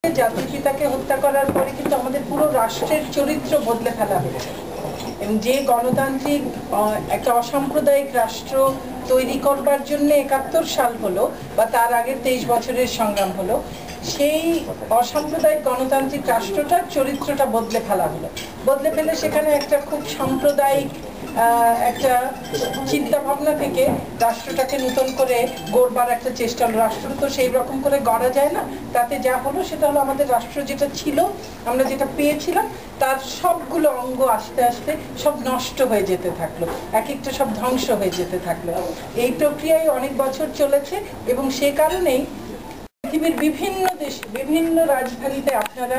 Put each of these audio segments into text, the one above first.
জাতির পিতাকে হত্যা করার পরে কিন্তু আমাদের পুরো রাষ্ট্রের চরিত্র বদলে ফেলা হয়েছে এবং যে গণতান্ত্রিক একটা অসাম্প্রদায়িক রাষ্ট্র তৈরি করবার জন্য ৭১ সাল হলো বা তার আগের ২৩ বছরের সংগ্রাম হলো, সেই অসাম্প্রদায়িক গণতান্ত্রিক রাষ্ট্রটার চরিত্রটা বদলে ফেলা হলো। বদলে ফেলে সেখানে একটা খুব সাম্প্রদায়িক একটা চিন্তা ভাবনা থেকে রাষ্ট্রটাকে নতুন করে গড়বার একটা চেষ্টা হলো। রাষ্ট্র তো সেই রকম করে গড়া যায় না। তাতে যা হলো সেটা হলো আমাদের রাষ্ট্র যেটা ছিল, আমরা যেটা পেয়েছিলাম, তার সবগুলো অঙ্গ আস্তে আস্তে সব নষ্ট হয়ে যেতে থাকলো, এক একটা সব ধ্বংস হয়ে যেতে থাকলো। এই প্রক্রিয়ায় অনেক বছর চলেছে এবং সে কারণেই পৃথিবীর বিভিন্ন দেশ, বিভিন্ন রাজধানীতে আপনারা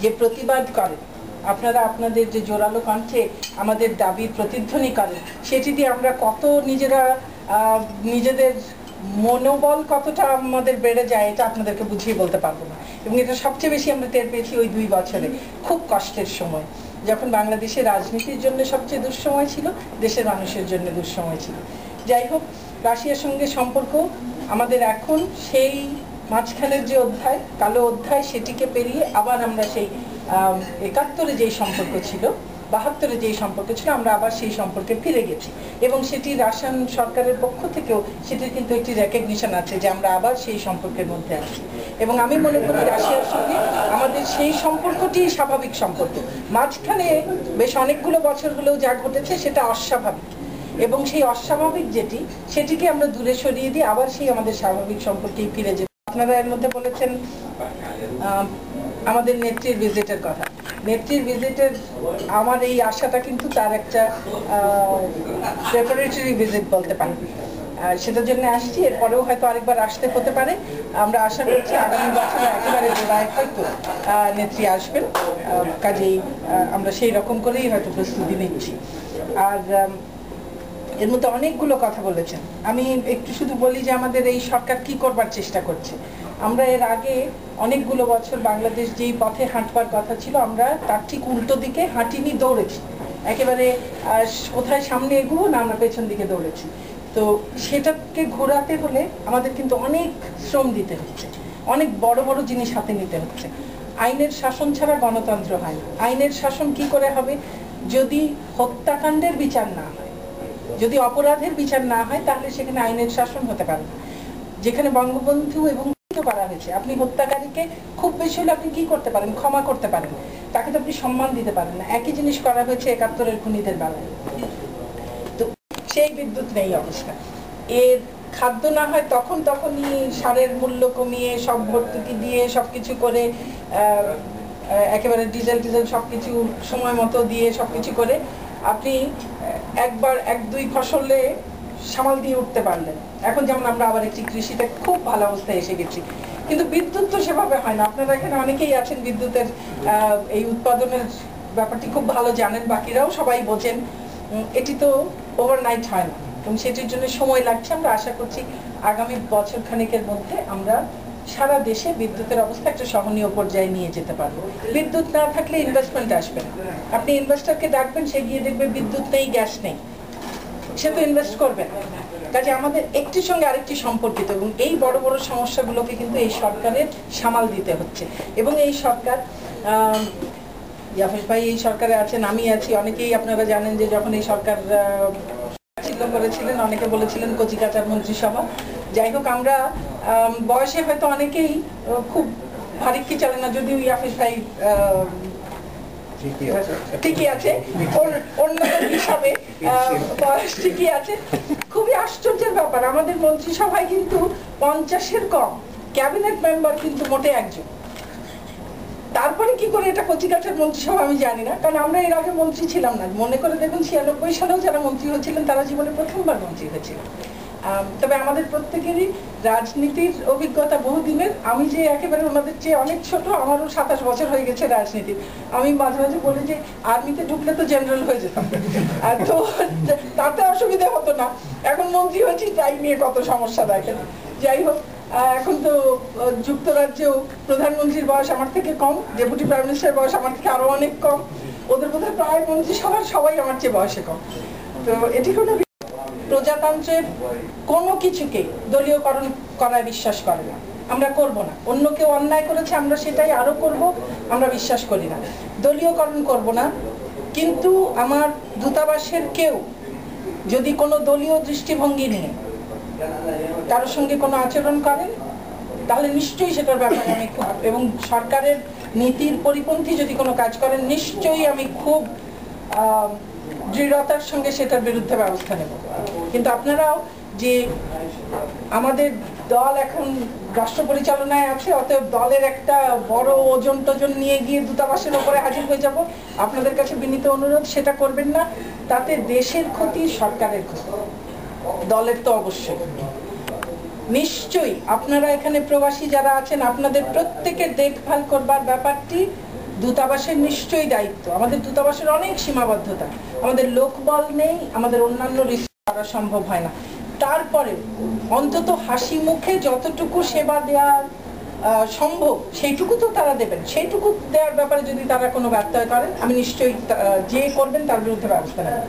যে প্রতিবাদ করেন, আপনারা আপনাদের যে জোরালো কণ্ঠে আমাদের দাবির প্রতিধ্বনি করেন, সেটি দিয়ে আমরা কত নিজেদের মনোবল কতটা আমাদের বেড়ে যায় এটা আপনাদেরকে বুঝিয়ে বলতে পারবো না। এবং এটা সবচেয়ে বেশি আমরা টের পেয়েছি ওই ২ বছরে, খুব কষ্টের সময়, যখন বাংলাদেশের রাজনীতির জন্য সবচেয়ে দুঃসময় ছিল, দেশের মানুষের জন্য দুঃসময় ছিল। যাই হোক, রাশিয়ার সঙ্গে সম্পর্ক আমাদের এখন সেই মাঝখানের যে অধ্যায়, কালো অধ্যায়, সেটিকে পেরিয়ে আবার আমরা সেই ৭১-এ যেই সম্পর্ক ছিল, ৭২-এ যেই সম্পর্ক ছিল, আমরা আবার সেই সম্পর্কে ফিরে গেছি এবং সেটি রাশিয়ান সরকারের পক্ষ থেকেও সেটির কিন্তু একটি রেকগনিশন আছে যে আমরা আবার সেই সম্পর্কের মধ্যে আছি। এবং আমি মনে করি রাশিয়ার সঙ্গে আমাদের সেই সম্পর্কটি স্বাভাবিক সম্পর্ক। মাঝখানে বেশ অনেকগুলো বছর হলেও যা ঘটেছে সেটা অস্বাভাবিক, এবং সেই অস্বাভাবিক যেটি, সেটিকে আমরা দূরে সরিয়ে দিয়ে আবার সেই আমাদের স্বাভাবিক সম্পর্কেই ফিরে যেতে। আপনারা এর মধ্যে বলেছেন আমাদের নেত্রীর ভিজিটের কথা। নেত্রীর ভিজিটের আমার এই আশাটা কিন্তু তার একটা প্রেপারেটরি ভিজিট বলতে পারি, সেটার জন্য আসছি। এরপরেও হয়তো আরেকবার আসতে হতে পারে। আমরা আশা করছি আগামী বছরে একেবারে জোড়ায় হয়তো নেত্রী আসবেন, কাজেই আমরা সেই রকম করেই হয়তো প্রস্তুতি নিচ্ছি। আর এর মধ্যে অনেকগুলো কথা বলেছেন, আমি একটু শুধু বলি যে আমাদের এই সরকার কি করবার চেষ্টা করছে। আমরা এর আগে অনেকগুলো বছর বাংলাদেশ যেই পথে হাঁটবার কথা ছিল, আমরা তার ঠিক উল্টো দিকে হাঁটিনি, দৌড়েছি। একেবারে কোথায় সামনে এগুলো না, আমরা পেছন দিকে দৌড়েছি। তো সেটাকে ঘোরাতে হলে আমাদের কিন্তু অনেক শ্রম দিতে হচ্ছে, অনেক বড় বড় জিনিস হাতে নিতে হচ্ছে। আইনের শাসন ছাড়া গণতন্ত্র হয় না। আইনের শাসন কি করে হবে? যদি হত্যাকাণ্ডের বিচার না হয়, যদি অপরাধের বিচার না হয়, তাহলে সেখানে আইনের শাসন হতে পারে না। যেখানে বঙ্গবন্ধু এবং করা হয়েছে, আপনি হত্যাকারীকে খুব বেশি হলে আপনি কি করতে পারেন? ক্ষমা করতে পারেন, তাকে তো আপনি সম্মান দিতে পারেন না। একই জিনিস করা হয়েছে ৭১-এর খুনিদের বেলায়। তো সেই বিদ্যুৎ নেই অবস্থা। এর খাদ্য না হয় তখনই সারের মূল্য কমিয়ে, সব ভর্তুকি দিয়ে, সবকিছু করে, একেবারে ডিজেল সবকিছু সময় মতো দিয়ে সবকিছু করে আপনি একবার ১-২ ফসলে সামাল দিয়ে উঠতে পারলেন। এখন যেমন আমরা আবার একটি কৃষিতে খুব ভালো অবস্থায় এসে গেছি, কিন্তু বিদ্যুৎ তো সেভাবে হয় না। আপনারা এখানে অনেকেই আছেন বিদ্যুতের এই উৎপাদনের ব্যাপারটি খুব ভালো জানেন, বাকিরাও সবাই বোঝেন। এটি তো ওভারনাইট হয় না এবং সেটির জন্য সময় লাগছে। আমরা আশা করছি আগামী বছর খানেকের মধ্যে আমরা সারা দেশে বিদ্যুতের অবস্থা একটা সহনীয় পর্যায়ে নিয়ে যেতে পারবো। বিদ্যুৎ না থাকলে ইনভেস্টমেন্ট আসবে না। আপনি ইনভেস্টরকে ডাকবেন, সে গিয়ে দেখবে বিদ্যুৎ নেই, গ্যাস নেই, সে তো ইনভেস্ট করবে না। কাজে আমাদের একটির সঙ্গে আরেকটি সম্পর্কিত, এবং এই বড় বড় সমস্যাগুলোকে কিন্তু এই সরকারের সামাল দিতে হচ্ছে। এবং এই সরকার, ইয়াফেস ভাই এই সরকারে আছেন, আমি আছি, অনেকেই আপনারা জানেন যে যখন এই সরকার করেছিলেন, অনেকে বলেছিলেন কচিকাচার মন্ত্রিসভা। যাই হোক, আমরা বয়সে হয়তো অনেকেই খুব ভারিক্কি চলে না, যদিও ইয়াফেস ভাই ঠিকই আছে, অন্যদের হিসাবে বয়স ঠিকই আছে। খুবই আশ্চর্যের ব্যাপার, আমাদের মন্ত্রিসভায় কিন্তু ৫০-এর কম, ক্যাবিনেট মেম্বার কিন্তু মোটে একজন। তারপরে কি করে এটা কচিকাচার মন্ত্রিসভা আমি জানি না, কারণ আমরা এর আগে মন্ত্রী ছিলাম না। মনে করে দেখুন ৯৬ সালেও যারা মন্ত্রী হয়েছিলেন তারা জীবনে প্রথমবার মন্ত্রী হয়েছিলেন। তবে আমাদের প্রত্যেকেরই রাজনীতির অভিজ্ঞতা বহুদিনের। আমি যে একেবারে ওনাদের চেয়ে অনেক ছোট, আমারও ২৭ বছর হয়ে গেছে রাজনীতির। আমি মাঝে মাঝে বলি যে আর্মিতে ঢুকলে তো জেনারেল হয়ে যেতাম, তো তাতে অসুবিধা হতো না। এখন মন্ত্রী হয়েছি, তাই নিয়ে কত সমস্যা দেখেন। যাই হোক, এখন তো যুক্তরাজ্যেও প্রধানমন্ত্রীর বয়স আমার থেকে কম, ডেপুটি প্রাইম মিনিস্টারের বয়স আমার থেকে আরো অনেক কম। ওদের বোধহয় প্রায় মন্ত্রিসভার সবাই আমার চেয়ে বয়সে কম। তো এটি কোনো প্রজাতন্ত্রের কোনো কিছুকে দলীয়করণ করায় বিশ্বাস করে না। আমরা করব না। অন্য কেউ অন্যায় করেছে আমরা সেটাই আরো করব, আমরা বিশ্বাস করি না। দলীয়করণ করব না, কিন্তু আমার দূতাবাসের কেউ যদি কোনো দলীয় দৃষ্টিভঙ্গি নিয়ে কারোর সঙ্গে কোনো আচরণ করেন তাহলে নিশ্চয়ই সেটার ব্যাপারে আমি খুব, এবং সরকারের নীতির পরিপন্থী যদি কোনো কাজ করেন নিশ্চয়ই আমি খুব দৃঢ়তার সঙ্গে সেটার বিরুদ্ধে ব্যবস্থা নেব। কিন্তু আপনারাও যে আমাদের দল এখন রাষ্ট্র পরিচালনায় আছে, অতএব দলের একটা বড় ওজন টোজন নিয়ে গিয়ে দূতাবাসের ওপরে হাজির হয়ে যাব, আপনাদের কাছে বিনীত অনুরোধ সেটা করবেন না। তাতে দেশের ক্ষতি, সরকারের ক্ষতি, দলের তো অবশ্যই। নিশ্চয়ই আপনারা এখানে প্রবাসী যারা আছেন আপনাদের প্রত্যেকের দেখভাল করবার ব্যাপারটি দূতাবাসের নিশ্চয়ই দায়িত্ব। আমাদের দূতাবাসের অনেক সীমাবদ্ধতা, আমাদের লোকবল নেই, আমাদের অন্যান্য রিসোর্স করা সম্ভব হয় না। তারপরে অন্তত হাসি মুখে যতটুকু সেবা দেওয়ার সম্ভব সেইটুকু তো তারা দেবেন। সেইটুকু দেওয়ার ব্যাপারে যদি তারা কোনো ব্যত্যয় করেন আমি নিশ্চয়ই যে করবেন তার বিরুদ্ধে ব্যবস্থা নেব।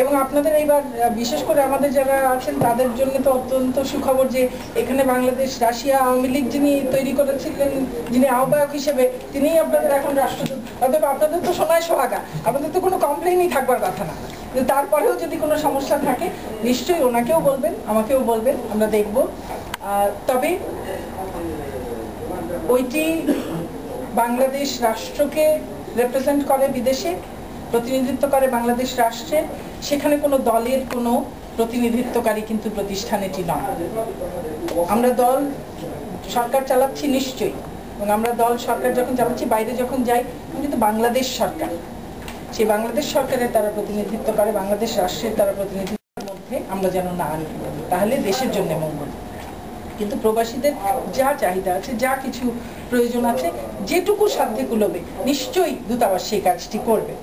এবং আপনাদের এইবার বিশেষ করে আমাদের যারা আছেন তাদের জন্য তো অত্যন্ত সুখবর যে এখানে বাংলাদেশ রাশিয়া আওয়ামী লীগ যিনি তৈরি করেছিলেন, যিনি আহ্বায়ক হিসেবে, তিনিই আপনাদের এখন রাষ্ট্রদূত। অতএব আপনাদের তো সোনায় সোহাগা, আপনাদের তো কোনো কমপ্লেইনই থাকবার কথা না। কিন্তু তারপরেও যদি কোনো সমস্যা থাকে নিশ্চয়ই ওনাকেও বলবেন, আমাকেও বলবেন, আমরা দেখব। তবে ওইটি বাংলাদেশ রাষ্ট্রকে রিপ্রেজেন্ট করে, বিদেশে প্রতিনিধিত্ব করে বাংলাদেশ রাষ্ট্রে, সেখানে কোনো দলের কোনো প্রতিনিধিত্বকারী কিন্তু প্রতিষ্ঠান এটি নয়। আমরা দল সরকার চালাচ্ছি নিশ্চয়ই, এবং আমরা দল সরকার যখন চালাচ্ছি বাইরে যখন যাই কিন্তু বাংলাদেশ সরকার, সেই বাংলাদেশ সরকারের তারা প্রতিনিধিত্ব করে, বাংলাদেশ রাষ্ট্রের তারা প্রতিনিধিত্বের মধ্যে আমরা যেন না আনি, তাহলে দেশের জন্য মঙ্গল। কিন্তু প্রবাসীদের যা চাহিদা আছে, যা কিছু প্রয়োজন আছে, যেটুকু সাধ্যে কুলবে নিশ্চয়ই দূতাবাস সেই কাজটি করবে।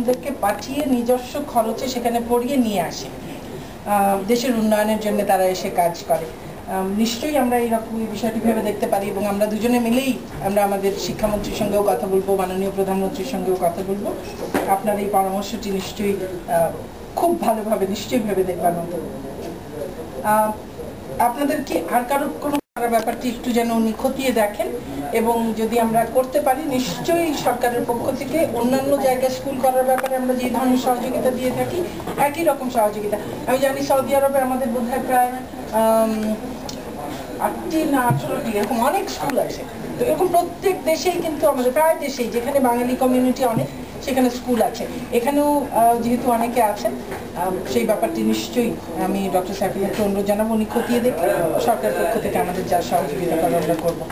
ওদেরকে পাঠিয়ে নিজস্ব খরচে সেখানে পড়িয়ে নিয়ে আসে, দেশের উন্নয়নের জন্য তারা এসে কাজ করে। নিশ্চয়ই আমরা এইরকম বিষয়টি ভেবে দেখতে পারি, এবং আমরা দুজনে মিলেই আমরা আমাদের শিক্ষামন্ত্রীর সঙ্গেও কথা বলবো, মাননীয় প্রধানমন্ত্রীর সঙ্গেও কথা বলবো। আপনার এই পরামর্শটি নিশ্চয়ই খুব ভালোভাবে নিশ্চয়ই ভেবে দেখবার মতো। আপনাদের কি আর কারোর কোনো ব্যাপারটি একটু যেন উনি খতিয়ে দেখেন, এবং যদি আমরা করতে পারি নিশ্চয়ই সরকারের পক্ষ থেকে অন্যান্য জায়গায় স্কুল করার ব্যাপারে আমরা যে ধরনের সহযোগিতা দিয়ে থাকি একই রকম সহযোগিতা। আমি জানি সৌদি আরবে আমাদের বোধহয় প্রায় 8টি না 18টি এরকম অনেক স্কুল আছে। তো এরকম প্রত্যেক দেশেই কিন্তু আমাদের প্রায় দেশেই যেখানে বাঙালি কমিউনিটি অনেক সেখানে স্কুল আছে। এখানেও যেহেতু অনেকে আছেন সেই ব্যাপারটি নিশ্চয়ই আমি ডক্টর সাইফুল্লাহকে অনুরোধ জানাবো উনি খতিয়ে দেখে সরকারের পক্ষ থেকে আমাদের যা সহযোগিতা করার আমরা করবো।